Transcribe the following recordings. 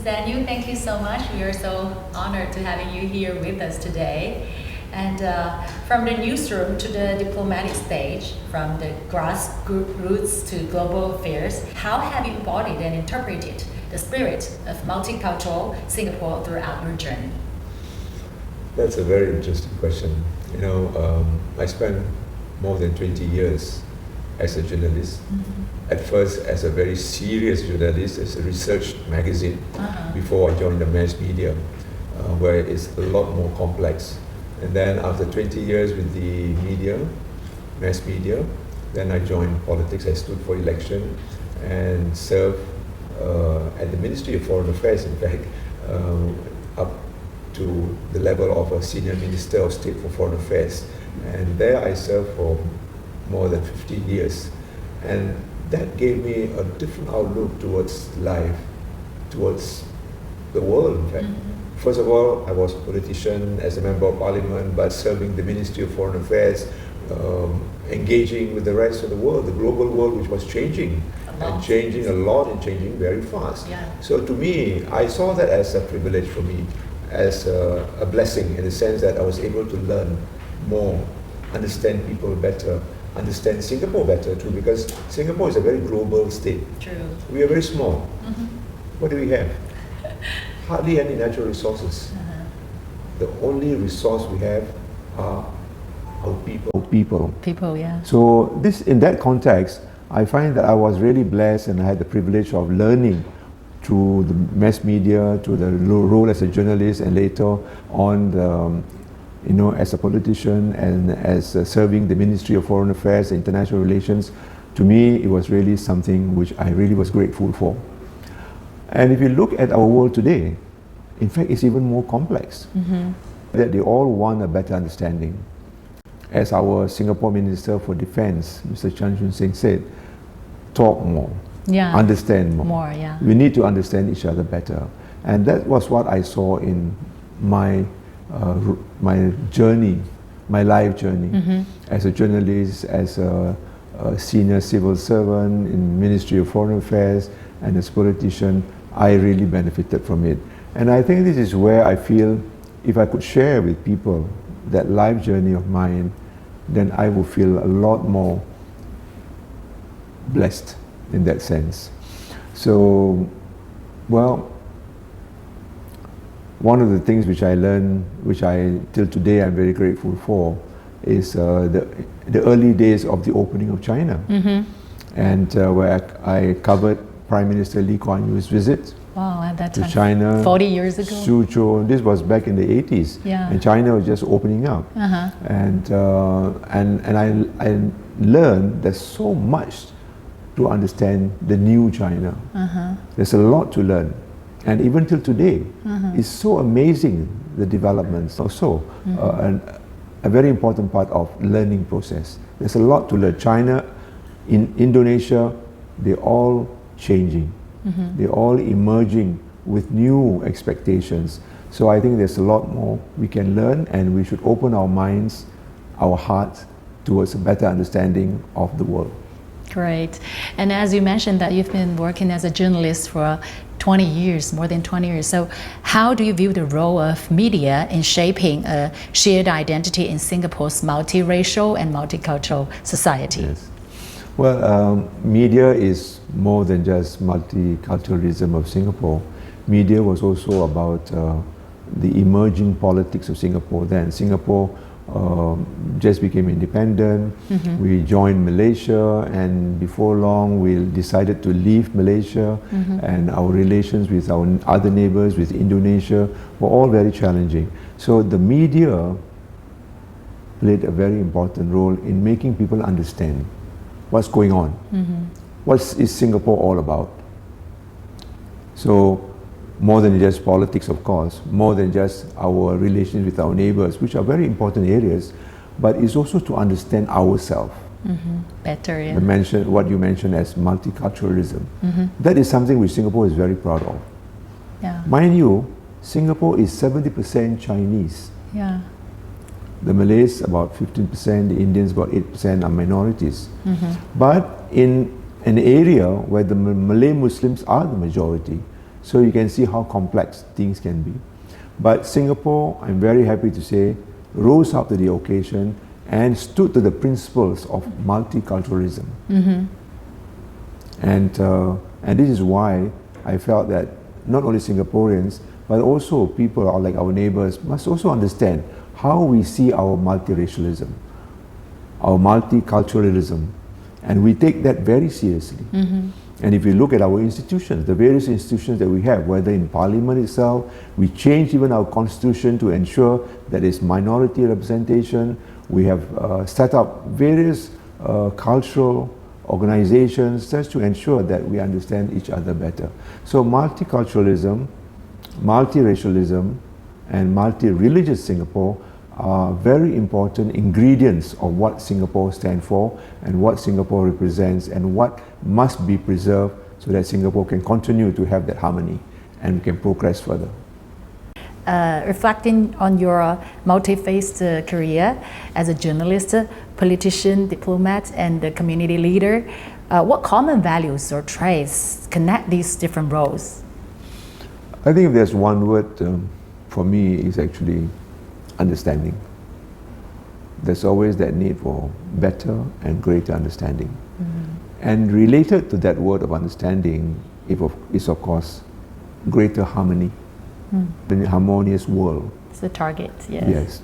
Zainul, thank you so much. We are so honored to having you here with us today. And from the newsroom to the diplomatic stage, from the grassroots to global affairs, how have you embodied and interpreted the spirit of multicultural Singapore throughout your journey? That's a very interesting question. I spent more than 20 years as a journalist. At first as a very serious journalist, as a research magazine, before I joined the mass media, where it's a lot more complex. And then after 20 years with the media, mass media, then I joined politics. I stood for election and served at the Ministry of Foreign Affairs, in fact, up to the level of a senior minister of state for foreign affairs. And there I served for more than 15 years. And that gave me a different outlook towards life, towards the world, in fact. First of all, I was a politician as a member of parliament, but serving the Ministry of Foreign Affairs, engaging with the rest of the world, the global world, which was changing and changing a lot and changing very fast. Yeah. So to me, I saw that as a privilege for me, as a blessing in the sense that I was able to learn more, understand people better, understand Singapore better too, because Singapore is a very global state. True. We are very small. What do we have? Hardly any natural resources. The only resource we have are our people. People, yeah. So in that context, I find that I was really blessed and I had the privilege of learning through the mass media, through the role as a journalist, and later on as a politician and as serving the Ministry of Foreign Affairs, International Relations. To me, it was really something which I really was grateful for. And if you look at our world today, in fact, it's even more complex. That they all want a better understanding. As our Singapore Minister for Defence, Mr. Chan Chun Sing, said, talk more, understand more. We need to understand each other better. And that was what I saw in my journey, my life journey, as a journalist, as a senior civil servant in Ministry of Foreign Affairs, and as a politician. I really benefited from it. And I think this is where I feel if I could share with people that life journey of mine, then I would feel a lot more blessed in that sense. So, well, one of the things which I learned, which I till today I'm very grateful for, is the early days of the opening of China, and where I covered Prime Minister Lee Kuan Yew's visit at that to time, China, 40 years ago. Suzhou. This was back in the 80s, and China was just opening up, and I learned there's so much to understand the new China. There's a lot to learn. And even till today, it's so amazing, the developments. Also, a very important part of learning process. There's a lot to learn. China, in Indonesia, they're all changing. They're all emerging with new expectations. So I think there's a lot more we can learn, and we should open our minds, our hearts, towards a better understanding of the world. Great. And as you mentioned that you've been working as a journalist for 20 years, more than 20 years. So how do you view the role of media in shaping a shared identity in Singapore's multiracial and multicultural society? Yes. Well, media is more than just multiculturalism of Singapore. Media was also about the emerging politics of Singapore then. Singapore just became independent. We joined Malaysia, and before long we decided to leave Malaysia, and our relations with our other neighbors, with Indonesia, were all very challenging. So the media played a very important role in making people understand what's going on. What is Singapore all about? So more than just politics, of course, more than just our relations with our neighbors, which are very important areas, but it's also to understand ourselves. Better, yeah. What you mentioned as multiculturalism. That is something which Singapore is very proud of. Yeah. Mind you, Singapore is 70% Chinese. Yeah. The Malays about 15%, the Indians about 8% are minorities. But in an area where the Malay Muslims are the majority, So you can see how complex things can be. But Singapore, I'm very happy to say, rose up to the occasion and stood to the principles of multiculturalism. And this is why I felt that not only Singaporeans, but also people like our neighbors must also understand how we see our multiracialism, our multiculturalism, and we take that very seriously. And if you look at our institutions, the various institutions that we have, whether in Parliament itself, we changed even our constitution to ensure that it's minority representation. We have set up various cultural organizations just to ensure that we understand each other better. So multiculturalism, multiracialism, and multi-religious Singapore are very important ingredients of what Singapore stands for and what Singapore represents and what must be preserved so that Singapore can continue to have that harmony and we can progress further. Reflecting on your multi-faced career as a journalist, politician, diplomat, and a community leader, what common values or traits connect these different roles? I think if there's one word for me is actually understanding. There's always that need for better and greater understanding. And related to that word of understanding is of course greater harmony. In a harmonious world. It's the target, yes. Yes,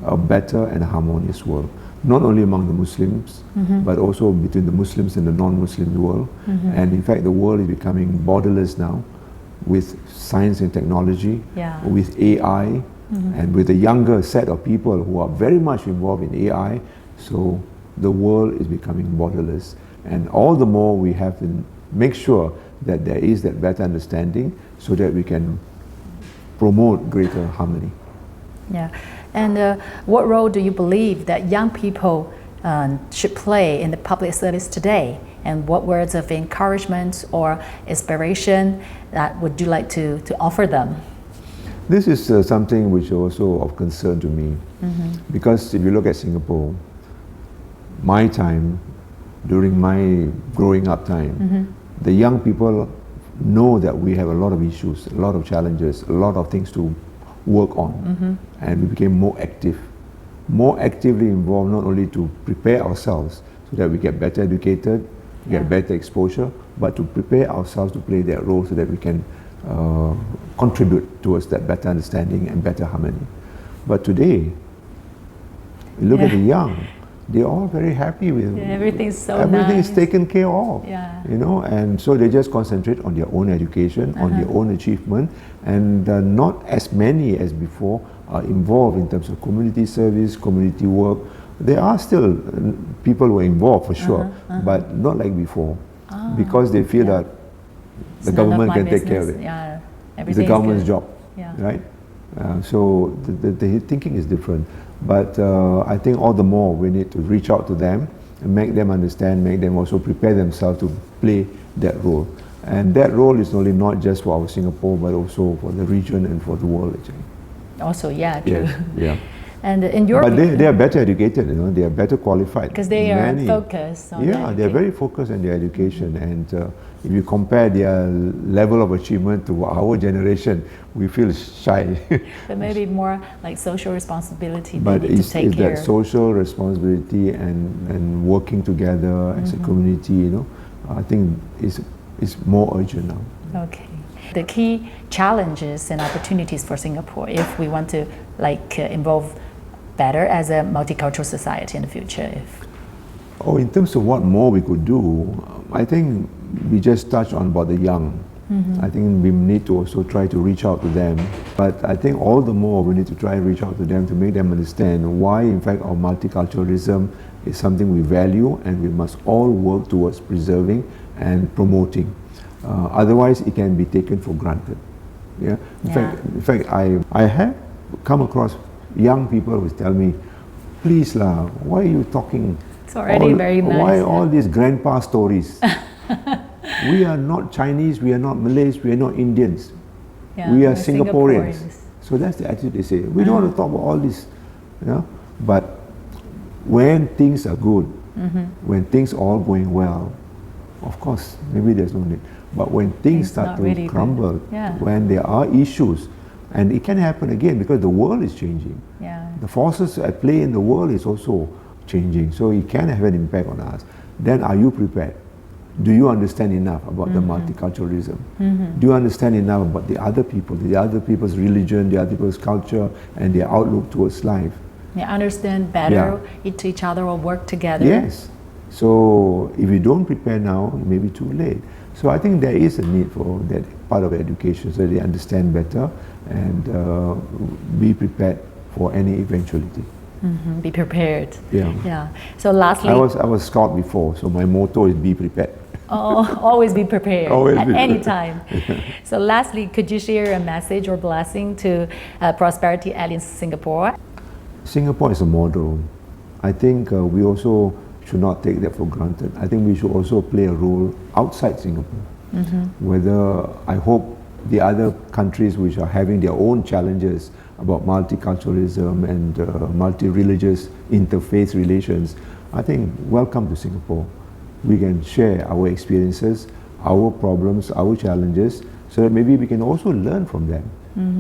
a better and harmonious world. Not only among the Muslims, but also between the Muslims and the non-Muslim world. And in fact, the world is becoming borderless now with science and technology, with AI, and with a younger set of people who are very much involved in AI. So the world is becoming borderless. And all the more we have to make sure that there is that better understanding so that we can promote greater harmony. Yeah, and what role do you believe that young people should play in the public service today? And what words of encouragement or inspiration that would you like to offer them? This is something which is also of concern to me, because if you look at Singapore, my time, during my growing up time, the young people know that we have a lot of issues, a lot of challenges, a lot of things to work on, and we became more actively involved, not only to prepare ourselves so that we get better educated, get better exposure, but to prepare ourselves to play that role so that we can contribute towards that better understanding and better harmony. But today, look at the young. They're all very happy with everything's so everything nice. is taken care of, Yeah. you know, and so they just concentrate on their own education, on their own achievement, and not as many as before are involved in terms of community service, community work. There are still people who are involved for sure, but not like before, because they feel that the government can take care of it. Yeah, It's the government's good. job, right? So the thinking is different. But I think all the more we need to reach out to them and make them understand, make them also prepare themselves to play that role. And that role is only not just for our Singapore, but also for the region and for the world actually. Also, yeah, true. Yes, yeah. And in your But they are better educated, you know, they are better qualified. because they are focused on they are very focused on their education, and if you compare their level of achievement to our generation, we feel shy. but maybe more like social responsibility But they need to it's take care. that social responsibility and working together as a community, you know, I think is more urgent now. Okay. The key challenges and opportunities for Singapore if we want to involve better as a multicultural society in the future. In terms of what more we could do, I think we just touched on about the young. I think we need to also try to reach out to them. But I think all the more we need to try and reach out to them to make them understand why, in fact, our multiculturalism is something we value and we must all work towards preserving and promoting. Otherwise, it can be taken for granted. Yeah. In fact, I have come across young people who tell me, "Please lah, why are you talking? It's already very nice. Why all these grandpa stories? We are not Chinese, we are not Malays, we are not Indians. We are we're Singaporeans." So that's the attitude they say. We don't want to talk about all this, you know. But when things are good, when things are all going well, of course, maybe there's no need. But when things It's start not to really crumble, good. Yeah. when there are issues, and it can happen again because the world is changing. Yeah. The forces at play in the world is also changing, so it can have an impact on us. Then are you prepared? Do you understand enough about the multiculturalism? Do you understand enough about the other people, the other people's religion, the other people's culture, and their outlook towards life? Yeah, understand better each other or work together. Yes. So if you don't prepare now, it may be too late. So I think there is a need for that part of education so they understand better and be prepared for any eventuality. Be prepared. Yeah. Yeah. So lastly, I was Scout before, so my motto is be prepared. always be prepared Always at be any prepared. time. So lastly, could you share a message or blessing to Prosperity Alliance Singapore? Singapore is a model. I think we also should not take that for granted. I think we should also play a role outside Singapore. Whether I hope the other countries which are having their own challenges about multiculturalism and multi-religious interfaith relations, I think welcome to Singapore. We can share our experiences, our problems, our challenges, so that maybe we can also learn from them.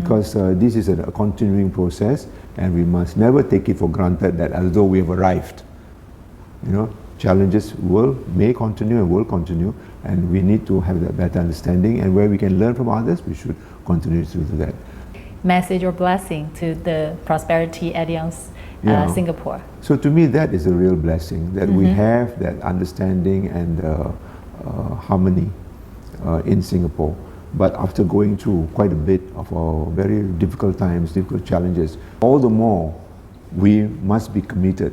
Because this is a continuing process, and we must never take it for granted that as though we have arrived. You know, challenges may continue and will continue, and we need to have that better understanding, and where we can learn from others, we should continue to do that. Message or blessing to the Prosperity Alliance Singapore? So to me, that is a real blessing, that we have that understanding and harmony in Singapore. But after going through quite a bit of very difficult times, difficult challenges, all the more we must be committed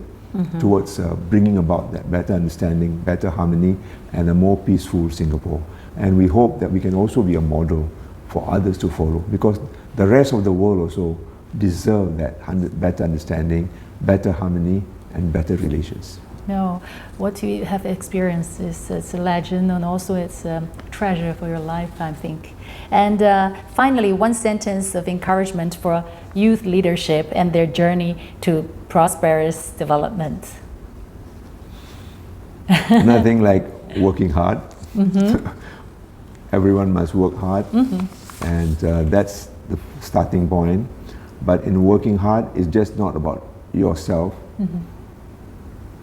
towards bringing about that better understanding, better harmony, and a more peaceful Singapore. And we hope that we can also be a model for others to follow, because the rest of the world also deserve that better understanding, better harmony, and better relations. No, what you have experienced is it's a legend, and also it's a treasure for your life, I think. And finally, one sentence of encouragement for youth leadership and their journey to prosperous development. Nothing like working hard. Everyone must work hard, and that's the starting point. But in working hard, it's just not about yourself.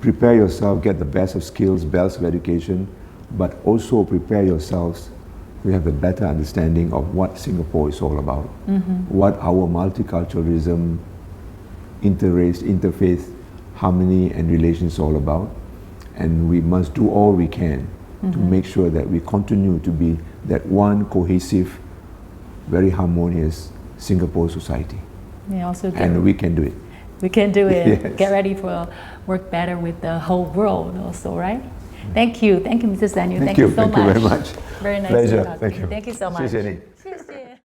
Prepare yourself, get the best of skills, best of education, but also prepare yourselves to have a better understanding of what Singapore is all about, what our multiculturalism, interrace, interfaith, harmony and relations is all about. And we must do all we can to make sure that we continue to be that one cohesive, very harmonious Singapore society. And we can do it. We can do it. Yes. Get ready for work better with the whole world also, right? Thank you. Thank you, Mr. Zainul. Thank you so much. Thank you very much. Very nice Pleasure. to talk to Thank you. you. Thank you so much. 谢谢你。谢谢。